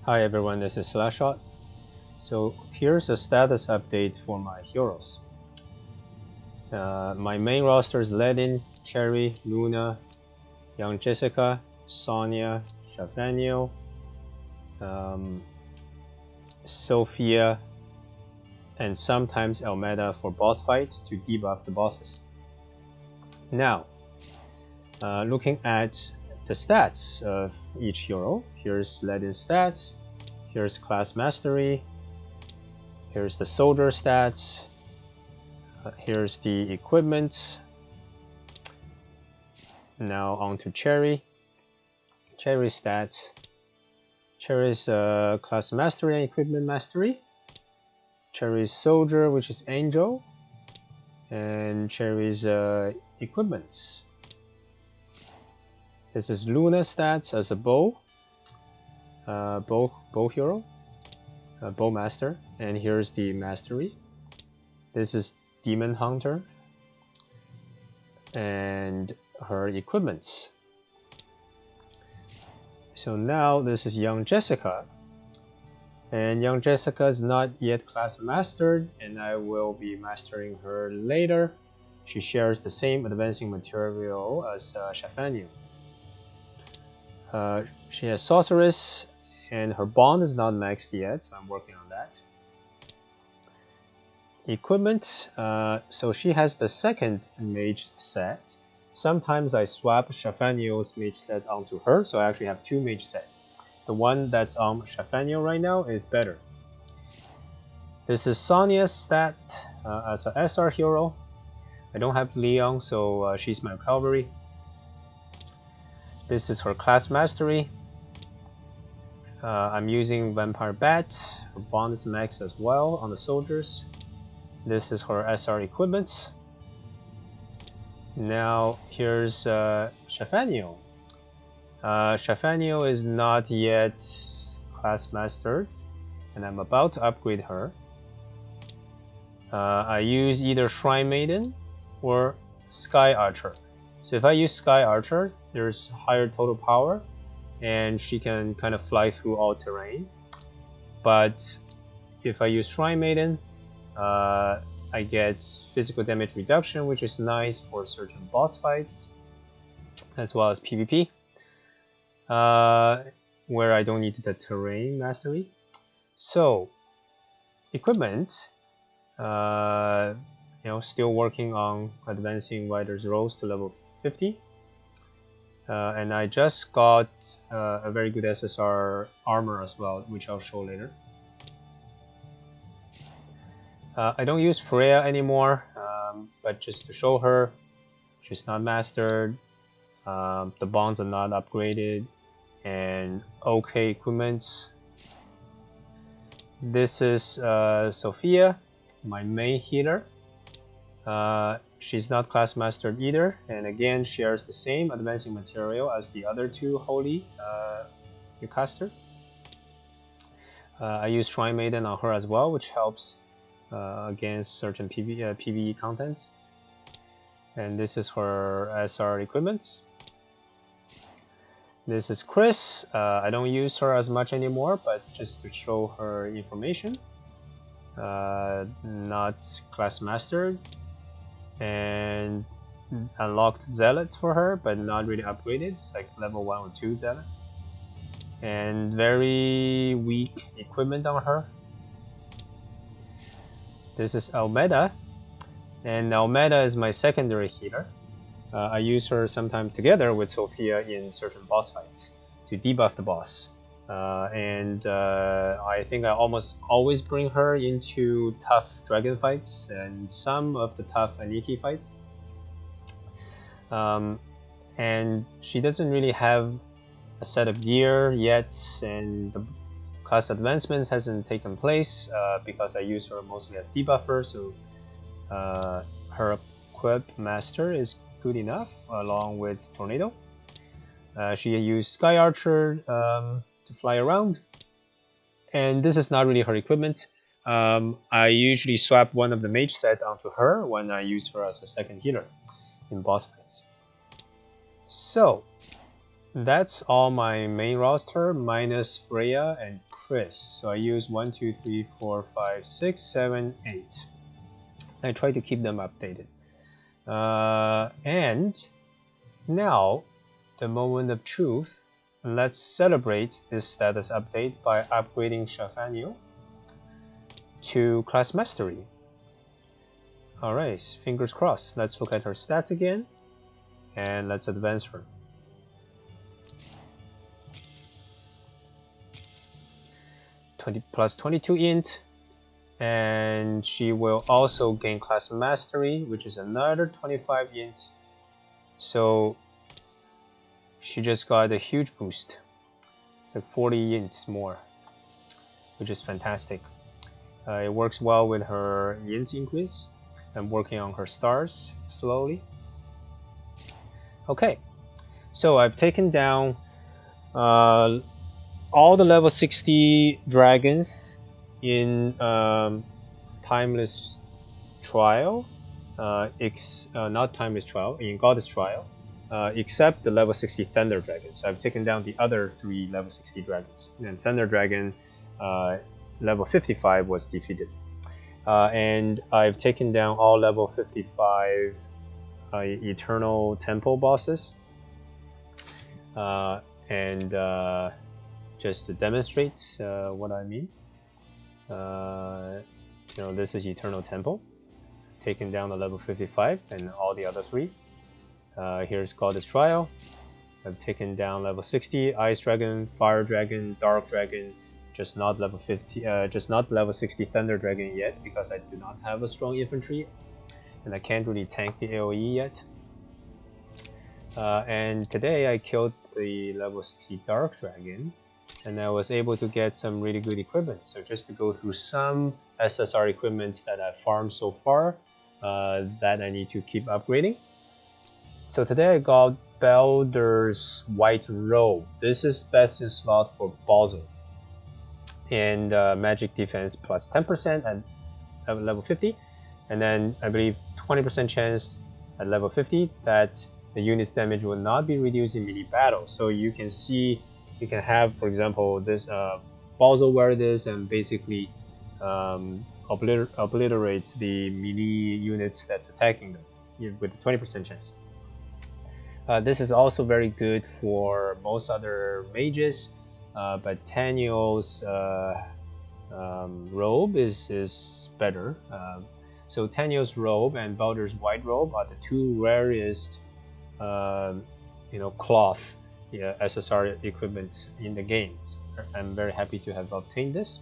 Hi everyone, this is slashshot. So here's a status update for my heroes. My main roster is Ledin, Cherie, Luna, Young Jessica, Sonya, Shelfaniel, Sophia, and sometimes Almeda for boss fight to debuff the bosses. Now, looking at the stats of each hero, here's Ledin's stats, here's class mastery, here's the soldier stats, here's the equipment. Now on to Cherie. Cherie's stats. Cherie's class mastery and equipment mastery. Cherie's soldier, which is angel, and Cherie's equipments. This is Luna's stats as a bow hero, bow master, and here's the mastery. This is demon hunter, and her equipments. So now this is young Jessica, and young Jessica is not yet class mastered, and I will be mastering her later. She shares the same advancing material as Shelfaniel. She has sorceress, and her bond is not maxed yet, so I'm working on that. Equipment, so she has the second mage set. Sometimes I swap Shelfaniel's mage set onto her, so I actually have two mage sets. The one that's on Shelfaniel right now is better. This is Sonya's stat as an SR hero. I don't have Leon, so she's my calvary. This is her class mastery. I'm using Vampire Bat. Her bond is max as well on the soldiers. This is her SR equipments. Now here's Shelfaniel. Shelfaniel is not yet class mastered, and I'm about to upgrade her. I use either Shrine Maiden or Sky Archer. So if I use Sky Archer, there's higher total power, and she can kind of fly through all terrain. But if I use Shrine Maiden, I get physical damage reduction, which is nice for certain boss fights, as well as PvP, where I don't need the terrain mastery. So, equipment, still working on advancing Rider's Rose to level 50. And I just got a very good SSR armor as well, which I'll show later. I don't use Freya anymore, but just to show her, she's not mastered, the bonds are not upgraded, and okay equipments. This is Sophia, my main healer. She's not class mastered either, and again shares the same advancing material as the other two Holy caster. I use Shrine Maiden on her as well, which helps against certain PvE contents. And this is her SR equipments. This is Chris. I don't use her as much anymore, but just to show her information. Not class mastered, and unlocked Zealot for her, but not really upgraded. It's like level 1 or 2 Zealot. And very weak equipment on her. This is Almeda, and Almeda is my secondary healer. I use her sometimes together with Sophia in certain boss fights to debuff the boss. I think I almost always bring her into tough dragon fights and some of the tough Aniki fights. And she doesn't really have a set of gear yet, and the class advancements hasn't taken place because I use her mostly as debuffer, so her equip master is good enough along with Tornado. She used Sky Archer to fly around, and this is not really her equipment. I usually swap one of the mage set onto her when I use her as a second healer in boss fights. So that's all my main roster minus Freya and Chris. So I use 1, 2, 3, 4, 5, 6, 7, 8. I try to keep them updated. And now, the moment of truth. Let's celebrate this status update by upgrading Shelfaniel to class mastery. Alright, fingers crossed. Let's look at her stats again, and let's advance her. Plus 22 int, and she will also gain class mastery, which is another 25 int. So she just got a huge boost. It's like 40 ints more, which is fantastic. It works well with her int increase. I'm working on her stars slowly. Okay, so I've taken down all the level 60 dragons in Timeless Trial, not Timeless Trial, in Goddess Trial, except the level 60 Thunder Dragon. So I've taken down the other 3 level 60 dragons. And Thunder Dragon level 55 was defeated. And I've taken down all level 55 Eternal Temple bosses. And just to demonstrate what I mean, this is Eternal Temple, taken down the level 55 and all the other 3. Here's Goddess Trial. I've taken down level 60 Ice Dragon, Fire Dragon, Dark Dragon, just not level 50, just not level 60 Thunder Dragon yet because I do not have a strong infantry and I can't really tank the AoE yet. And today I killed the level 60 Dark Dragon, and I was able to get some really good equipment. So just to go through some SSR equipment that I've farmed so far that I need to keep upgrading. So today I got Baldur's White Robe. This is best in slot for Balzo. And magic defense plus 10% at level 50. And then I believe 20% chance at level 50 that the unit's damage will not be reduced in melee battle. So you can see, you can have, for example, this Balzo wear this and basically obliterate the melee units that's attacking them with a 20% chance. This is also very good for most other mages, but Taniel's robe is better. So Taniel's robe and Baldur's White Robe are the 2 rarest cloth SSR equipment in the game. So I'm very happy to have obtained this.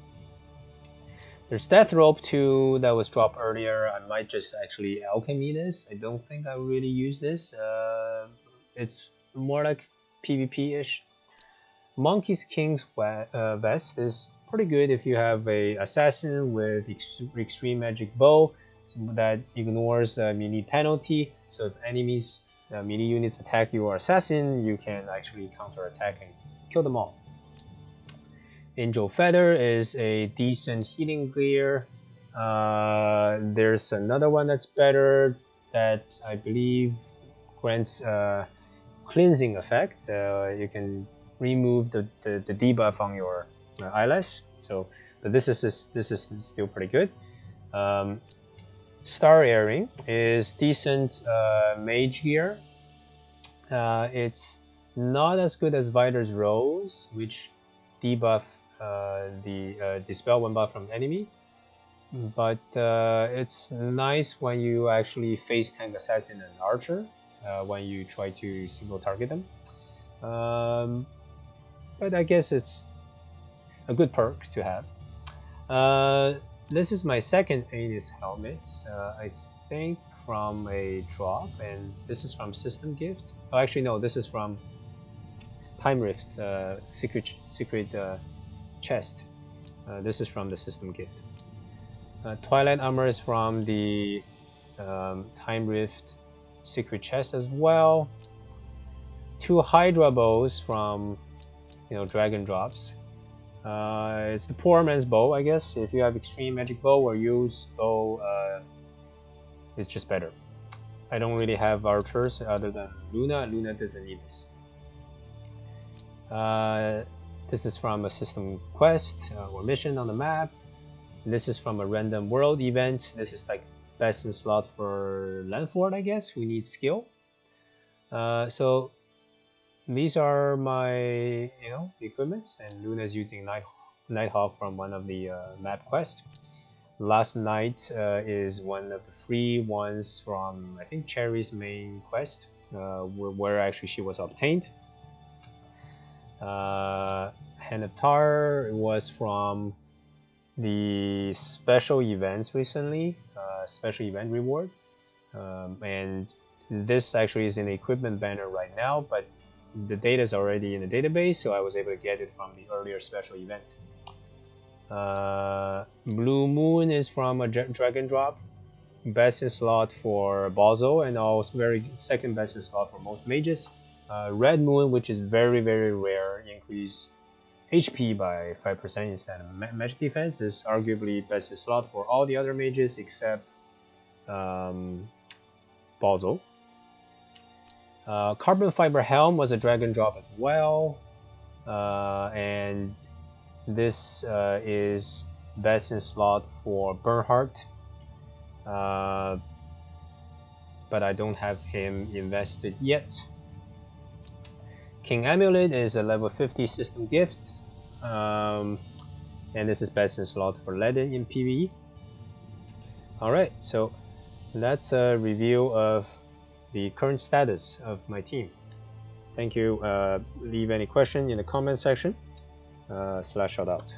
There's Death Robe 2 that was dropped earlier. I might just actually alchemy this. I don't think I really use this. It's more like PvP-ish. Monkey's King's Vest is pretty good if you have a assassin with extreme magic bow that ignores melee penalty. So if enemies melee units attack your assassin, you can actually counter-attack and kill them all. Angel Feather is a decent healing gear. There's another one that's better that I believe grants cleansing effect. You can remove the debuff on your eyelash. So, but this is still pretty good. Star Earring is decent mage gear. It's not as good as Vider's Rose, which debuff the dispel one buff from enemy, but it's nice when you actually face tank assassin and archer when you try to single target them. But I guess it's a good perk to have. This is my second Anis helmet, I think from a drop, and this is from System Gift. Oh, actually no, this is from Time Rift's secret chest. This is from the System Gift. Twilight Armor is from the Time Rift secret chest as well. 2 Hydra bows from Dragon Drops. It's the poor man's bow, I guess. If you have extreme magic bow or use bow, it's just better. I don't really have archers other than Luna. Luna doesn't need this. This is from a system quest or mission on the map. This is from a random world event. This is like best in slot for Lanford, I guess. We need skill. So these are my equipments, and Luna's using Nighthawk from one of the map quests. Last night is one of the free ones from I think Cherie's main quest, where actually she was obtained. Hand of Tar was from the special events recently, special event reward, and this actually is in the equipment banner right now, but the data is already in the database, so I was able to get it from the earlier special event. Blue Moon is from a Dragon Drop, best in slot for Balzo, and also second best in slot for most mages. Red Moon, which is very rare, increase HP by 5% instead of magic defense, is arguably best in slot for all the other mages except Balzo. Carbon Fiber Helm was a Dragon Drop as well, and this is best in slot for Bernhardt, but I don't have him invested yet. King Amulet is a level 50 system gift, and this is best in slot for Ledin in PvE. Alright, so that's a review of the current status of my team. Thank you. Leave any question in the comment section. Slashshot out.